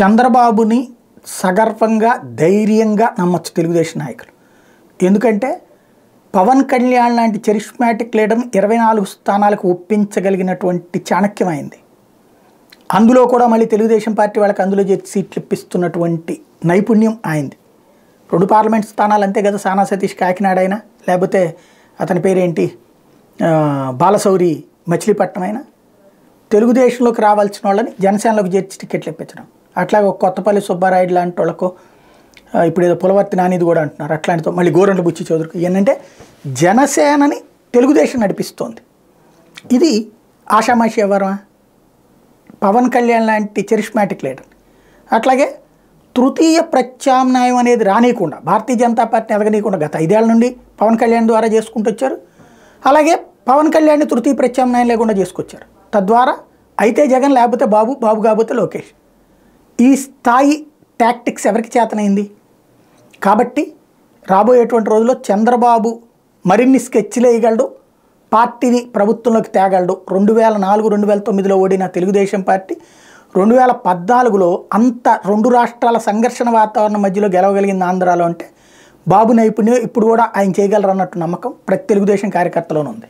చంద్రబాబుని సగర్వంగా ధైర్యంగా నమ్మచ్చు తెలుగుదేశం నాయకులు. ఎందుకంటే పవన్ కళ్యాణ్ లాంటి చరిష్మాటిక్ లీడర్ని 24 స్థానాలకు ఒప్పించగలిగినటువంటి చాణక్యమైంది. అందులో కూడా మళ్ళీ తెలుగుదేశం పార్టీ వాళ్ళకి అందులో చేర్చి సీట్లు ఇప్పిస్తున్నటువంటి నైపుణ్యం అయింది. 2 పార్లమెంట్ స్థానాలు అంతే కదా, సానా సతీష్ కాకినాడ అయినా, లేకపోతే అతని పేరేంటి బాలశౌరి మచిలీపట్నం అయినా, తెలుగుదేశంలోకి రావాల్సిన వాళ్ళని జనసేనలోకి చేర్చి టికెట్లు ఇప్పించడం. అట్లాగే ఒక కొత్తపల్లి సుబ్బారాయుడు లాంటి వాళ్ళకు, ఇప్పుడు ఏదో పులవర్తి నానిది కూడా అంటున్నారు అట్లాంటితో, మళ్ళీ గోరంట్ల బుచ్చి చౌదరికి, ఏంటంటే జనసేనని తెలుగుదేశం నడిపిస్తోంది. ఇది ఆషామాషి ఎవరమా? పవన్ కళ్యాణ్ లాంటి చరిష్మాటిక్ లీడర్. అట్లాగే తృతీయ ప్రత్యామ్నాయం అనేది రానియకుండా, భారతీయ జనతా పార్టీని ఎదగనీయకుండా గత 5 ఏళ్ల నుండి పవన్ కళ్యాణ్ ద్వారా చేసుకుంటూ వచ్చారు. అలాగే పవన్ కళ్యాణ్ని తృతీయ ప్రత్యామ్నాయం లేకుండా చేసుకొచ్చారు. తద్వారా అయితే జగన్, లేకపోతే బాబు, బాబు కాకపోతే లోకేష్. ఈ స్థాయి టాక్టిక్స్ ఎవరికి చేతనైంది? కాబట్టి రాబోయేటువంటి రోజుల్లో చంద్రబాబు మరిన్ని స్కెచ్లు వేయగలడు, పార్టీని ప్రభుత్వంలోకి తేగలడు. 2004, 2009లో ఓడిన తెలుగుదేశం పార్టీ 2014లో అంత 2 రాష్ట్రాల సంఘర్షణ వాతావరణం మధ్యలో గెలవగలిగింది ఆంధ్రాలో అంటే బాబు నైపుణ్యం ఇప్పుడు కూడా ఆయన చేయగలరు అన్నట్టు నమ్మకం ప్రతి తెలుగుదేశం కార్యకర్తలోనూ ఉంది.